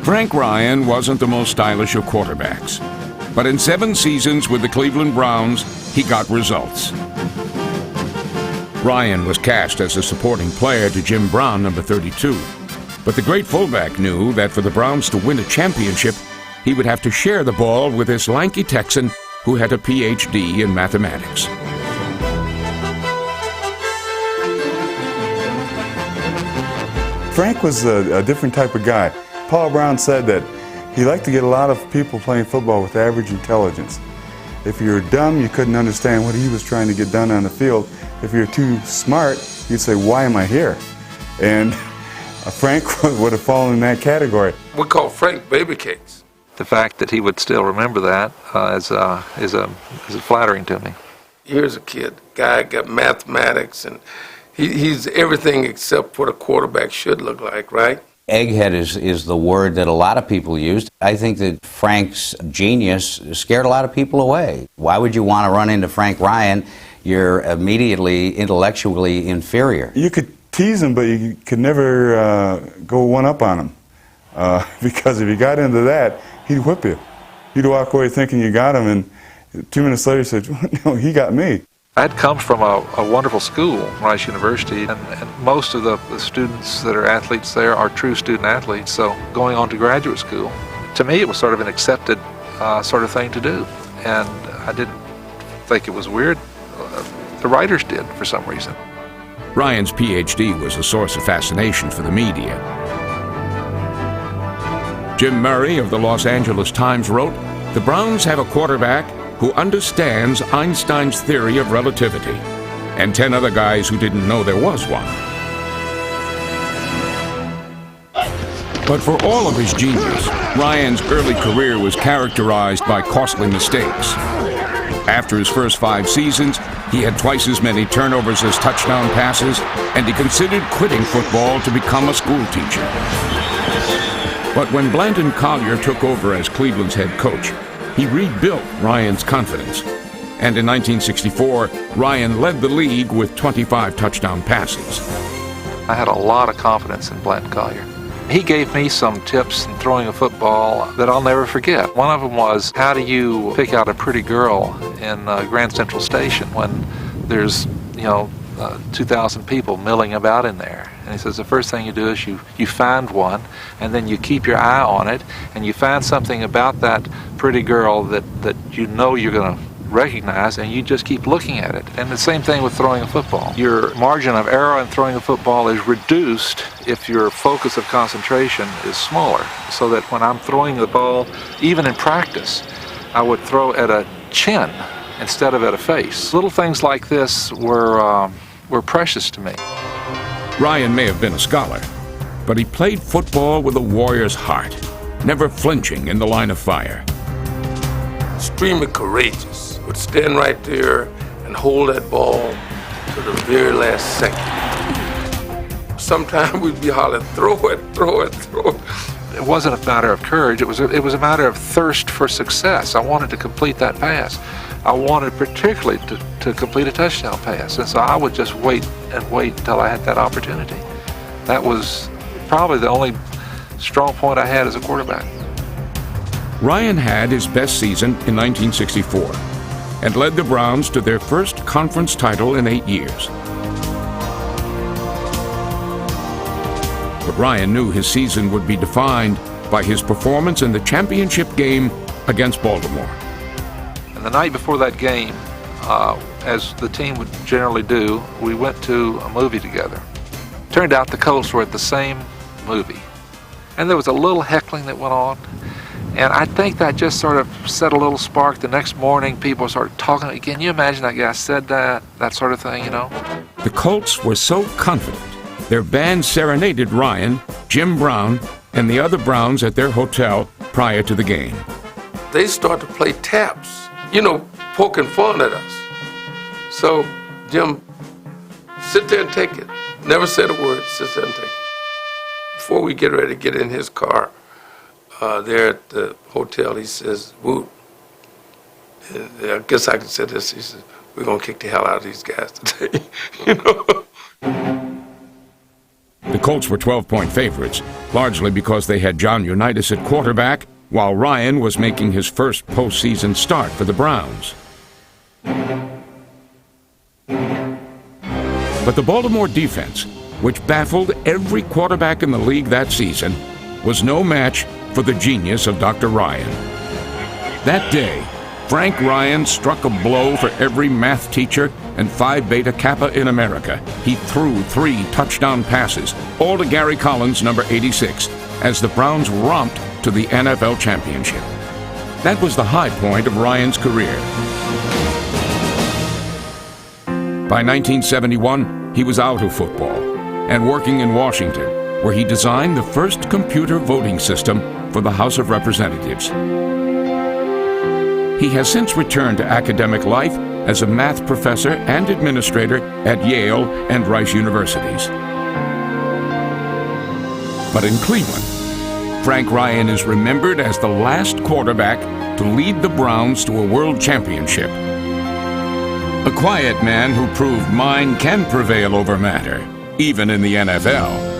Frank Ryan wasn't the most stylish of quarterbacks, but in 7 seasons with the Cleveland Browns, he got results. Ryan was cast as a supporting player to Jim Brown, number 32. But the great fullback knew that for the Browns to win a championship, he would have to share the ball with this lanky Texan who had a Ph.D. in mathematics. Frank was a different type of guy. Paul Brown said that he liked to get a lot of people playing football with average intelligence. If you were dumb, you couldn't understand what he was trying to get done on the field. If you're too smart, you'd say, why am I here? And Frank would have fallen in that category. We call Frank baby cakes. The fact that he would still remember that is flattering to me. Here's a kid, guy got mathematics, and he's everything except what a quarterback should look like, right? Egghead is the word that a lot of people used. I think that Frank's genius scared a lot of people away. Why would you want to run into Frank Ryan? You're immediately intellectually inferior. You could tease him, but you could never go one up on him. Because if you got into that, he'd whip you. You'd walk away thinking you got him, and 2 minutes later you said, no, he got me. I'd come from a wonderful school, Rice University, and most of the students that are athletes there are true student athletes, so going on to graduate school, to me it was sort of an accepted sort of thing to do, and I didn't think it was weird. The writers did, for some reason. Ryan's Ph.D. was a source of fascination for the media. Jim Murray of the Los Angeles Times wrote, "The Browns have a quarterback who understands Einstein's theory of relativity, and 10 other guys who didn't know there was one." But for all of his genius, Ryan's early career was characterized by costly mistakes. After his first 5 seasons, he had twice as many turnovers as touchdown passes, and he considered quitting football to become a school teacher. But when Blanton Collier took over as Cleveland's head coach, he rebuilt Ryan's confidence. And in 1964, Ryan led the league with 25 touchdown passes. I had a lot of confidence in Blanton Collier. He gave me some tips in throwing a football that I'll never forget. One of them was, how do you pick out a pretty girl in Grand Central Station when there's, 2,000 people milling about in there? And he says the first thing you do is you find one, and then you keep your eye on it, and you find something about that pretty girl that you know you're going to recognize, and you just keep looking at it. And the same thing with throwing a football. Your margin of error in throwing a football is reduced if your focus of concentration is smaller, so that when I'm throwing the ball, even in practice, I would throw at a chin instead of at a face. Little things like this were precious to me. Ryan may have been a scholar, but he played football with a warrior's heart, never flinching in the line of fire. Extremely courageous. Would stand right there and hold that ball to the very last second. Sometimes we'd be hollering, throw it, throw it, throw it. It wasn't a matter of courage, it was a matter of thirst for success. I wanted to complete that pass. I wanted particularly to complete a touchdown pass, and so I would just wait until I had that opportunity. That was probably the only strong point I had as a quarterback. Ryan had his best season in 1964 and led the Browns to their first conference title in 8 years. But Ryan knew his season would be defined by his performance in the championship game against Baltimore. And the night before that game, as the team would generally do, we went to a movie together. Turned out the Colts were at the same movie. And there was a little heckling that went on. And I think that just sort of set a little spark. The next morning, people started talking. Can you imagine that guy said that sort of thing, The Colts were so confident. Their band serenaded Ryan, Jim Brown, and the other Browns at their hotel prior to the game. They started to play taps, poking fun at us. So, Jim, sit there and take it. Never said a word, sit there and take it. Before we get ready to get in his car, there at the hotel, he says, "Woot." I guess I can say this. He says, "We're going to kick the hell out of these guys today." The Colts were 12-point favorites, largely because they had John Unitas at quarterback, while Ryan was making his first postseason start for the Browns. But the Baltimore defense, which baffled every quarterback in the league that season, was no match for the genius of Dr. Ryan. That day, Frank Ryan struck a blow for every math teacher and Phi Beta Kappa in America. He threw 3 touchdown passes, all to Gary Collins, number 86, as the Browns romped to the NFL championship. That was the high point of Ryan's career. By 1971, he was out of football and working in Washington, where he designed the first computer voting system for the House of Representatives. He has since returned to academic life as a math professor and administrator at Yale and Rice Universities. But in Cleveland, Frank Ryan is remembered as the last quarterback to lead the Browns to a world championship. A quiet man who proved mind can prevail over matter, even in the NFL.